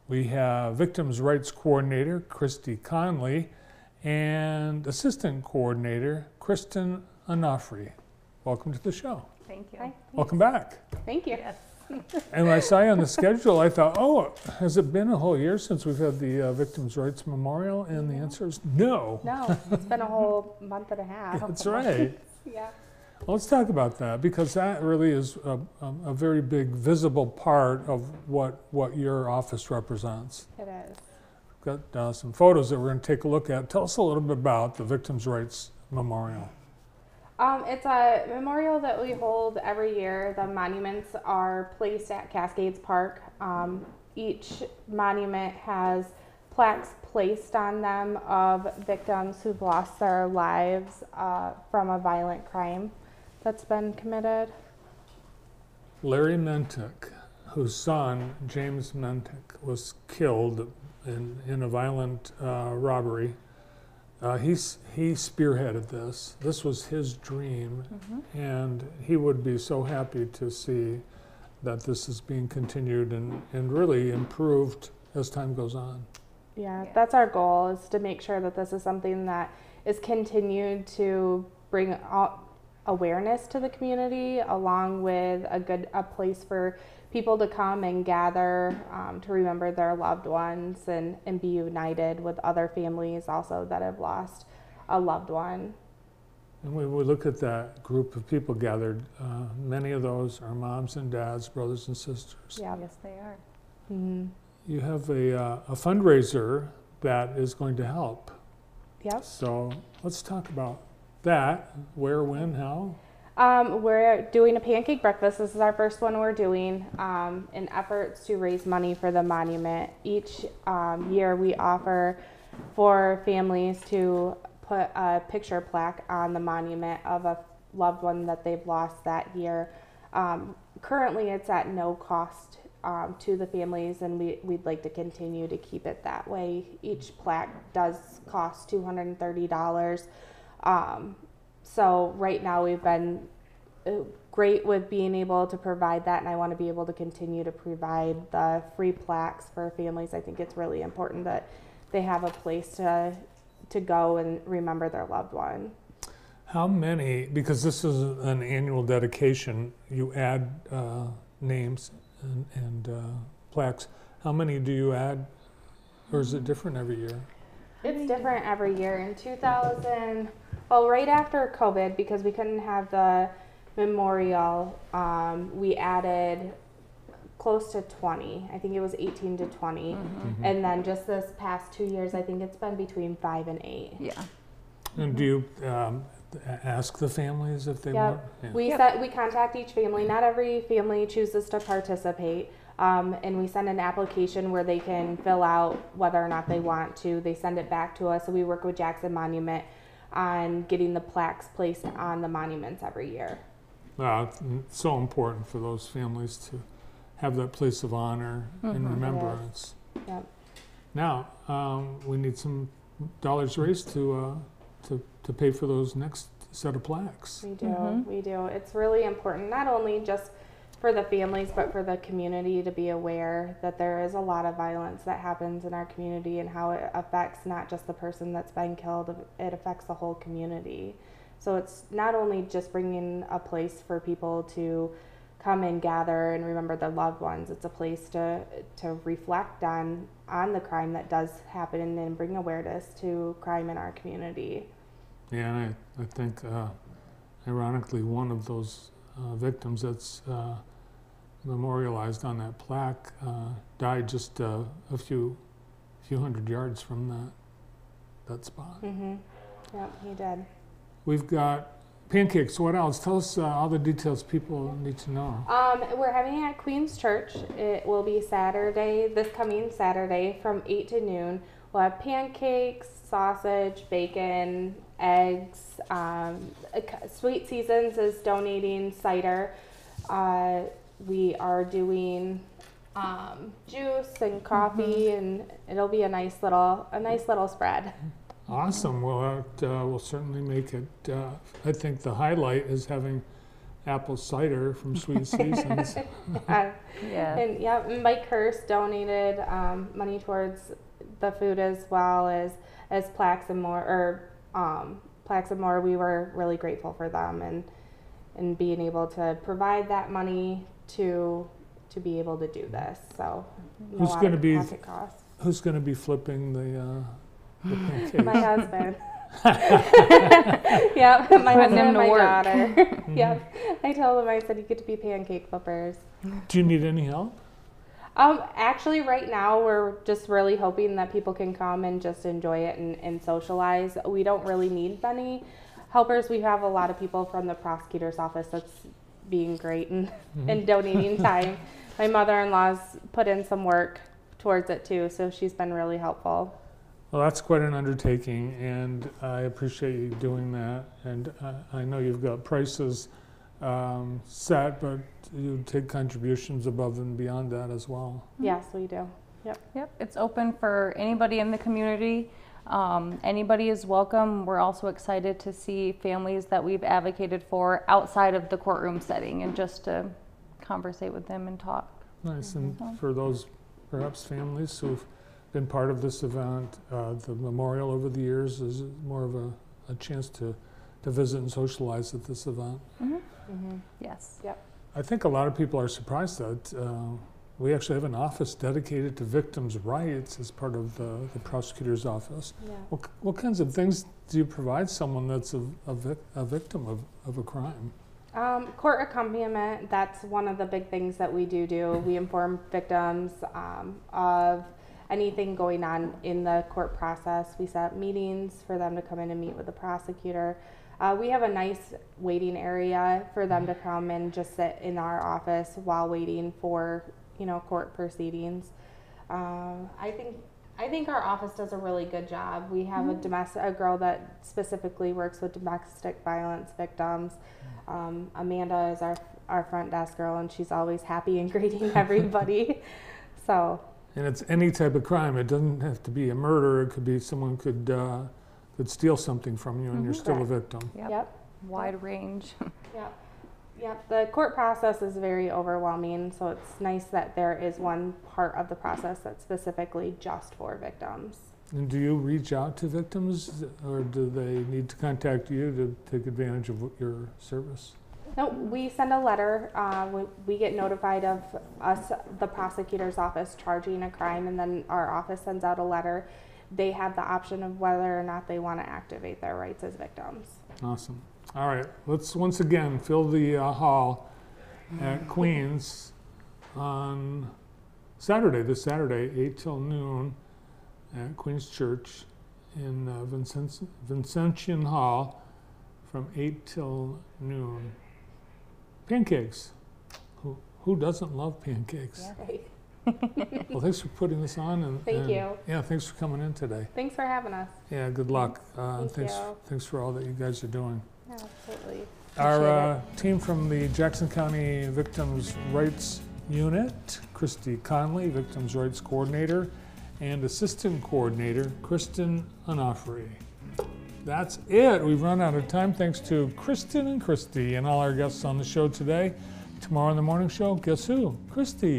We have Victims' Rights Coordinator, Christy Conley, and Assistant Coordinator, Kristen Onofre. Welcome to the show. Thank you. Hi. Welcome back. Thank you. Yes. And when I saw you on the schedule, I thought, oh, has it been a whole year since we've had the Victims' Rights Memorial? And the answer is no. No, it's been a whole month and a half. That's right. Yeah. Well, let's talk about that, because that really is a very big visible part of what your office represents. It is. We've got some photos that we're going to take a look at. Tell us a little bit about the Victims' Rights Memorial. It's a memorial that we hold every year. The monuments are placed at Cascades Park. Each monument has plaques placed on them of victims who've lost their lives from a violent crime that's been committed. Larry Mentic, whose son, James Mentic, was killed in a violent robbery. He spearheaded this. This was his dream, and he would be so happy to see that this is being continued and really improved as time goes on. Yeah, that's our goal, is to make sure that this is something that is continued to bring awareness to the community, along with a place for people to come and gather to remember their loved ones and be united with other families also that have lost a loved one. And when we look at that group of people gathered, many of those are moms and dads, brothers and sisters. Yeah. Yes, they are. Mm-hmm. You have a fundraiser that is going to help. Yep. So let's talk about that. Where, when, how? We're doing a pancake breakfast. This is our first one we're doing in efforts to raise money for the monument. Each year we offer for families to put a picture plaque on the monument of a loved one that they've lost that year. Currently it's at no cost to the families, and we'd like to continue to keep it that way. Each plaque does cost $230. So right now we've been great with being able to provide that, and I want to be able to continue to provide the free plaques for families. I think it's really important that they have a place to go and remember their loved one. How many, because this is an annual dedication, you add names and plaques. How many do you add, or is it different every year? It's different every year. In 2000, well, right after COVID, because we couldn't have the memorial, we added close to 20. I think it was 18 to 20. And then just this past 2 years, I think it's been between 5 and 8. Yeah. And do you ask the families if they want? Yeah. We contact each family. Not every family chooses to participate. And we send an application where they can fill out whether or not they want to. They send it back to us. So we work with Jackson Monument on getting the plaques placed on the monuments every year. It's so important for those families to have that place of honor and remembrance. Yep. Now, we need some dollars raised to pay for those next set of plaques. We do. We do. It's really important, not only just for the families, but for the community to be aware that there is a lot of violence that happens in our community, and how it affects not just the person that's been killed, it affects the whole community. So it's not only just bringing a place for people to come and gather and remember their loved ones, it's a place to reflect on the crime that does happen and bring awareness to crime in our community. Yeah, and I think, ironically, one of those victims that's memorialized on that plaque died just a few hundred yards from that spot. Yep, he did. We've got pancakes. What else? Tell us all the details people need to know. We're having it at Queen's Church. It will be this coming Saturday from 8 to noon. We'll have pancakes, sausage, bacon, eggs. Sweet Seasons is donating cider. We are doing juice and coffee, and it'll be a nice little spread. Awesome. Well, we'll certainly make it. I think the highlight is having apple cider from Sweet Seasons. Yeah. And yeah, Mike Hurst donated money towards the food as well as Plaques and More. Plaques and More, we were really grateful for them and being able to provide that money to be able to do this. So Who's going to be pocket costs. Who's going to be flipping the pancakes? My husband. Yep, my husband and my daughter. Yep, I told him, I said, you get to be pancake flippers. Do you need any help? Actually, right now, we're just really hoping that people can come and just enjoy it and socialize. We don't really need many helpers. We have a lot of people from the prosecutor's office that's being great and donating time. My mother-in-law's put in some work towards it too, so she's been really helpful. Well, that's quite an undertaking, and I appreciate you doing that. And I know you've got prices set, but you take contributions above and beyond that as well. Yes, we do. Yep, it's open for anybody in the community. Anybody is welcome. We're also excited to see families that we've advocated for outside of the courtroom setting and just to conversate with them and talk. Nice, and for those perhaps families who've been part of this event, the memorial over the years is more of a chance to visit and socialize at this event. Yes. Yep. I think a lot of people are surprised that we actually have an office dedicated to victims' rights as part of the prosecutor's office. Yeah. What kinds of things do you provide someone that's a victim of a crime? Court accompaniment, that's one of the big things that we do. We inform victims of anything going on in the court process. We set up meetings for them to come in and meet with the prosecutor. We have a nice waiting area for them to come and just sit in our office while waiting for, court proceedings. I think our office does a really good job. We have a girl that specifically works with domestic violence victims. Amanda is our front desk girl, and she's always happy and greeting everybody. So. And it's any type of crime. It doesn't have to be a murder. It could be someone could steal something from you and you're still a victim. Yep. Wide range. Yep. The court process is very overwhelming, so it's nice that there is one part of the process that's specifically just for victims. And do you reach out to victims, or do they need to contact you to take advantage of your service? No, we send a letter. We get notified of the prosecutor's office charging a crime, and then our office sends out a letter. They have the option of whether or not they want to activate their rights as victims. Awesome. All right, let's once again fill the hall at Queens on this Saturday, 8 till noon at Queens Church in Vincentian Hall from 8 till noon. Pancakes. Who doesn't love pancakes? Yeah. Right. Well, thanks for putting this on. And Thank you. Yeah, thanks for coming in today. Thanks for having us. Yeah, good luck. Thank you. Thanks for all that you guys are doing. Yeah, absolutely. Our team from the Jackson County Victims' Rights Unit, Christy Conley, Victims' Rights Coordinator, and Assistant Coordinator, Kristen Onofre. That's it. We've run out of time. Thanks to Kristen and Christy and all our guests on the show today. Tomorrow on the morning show, guess who? Christy.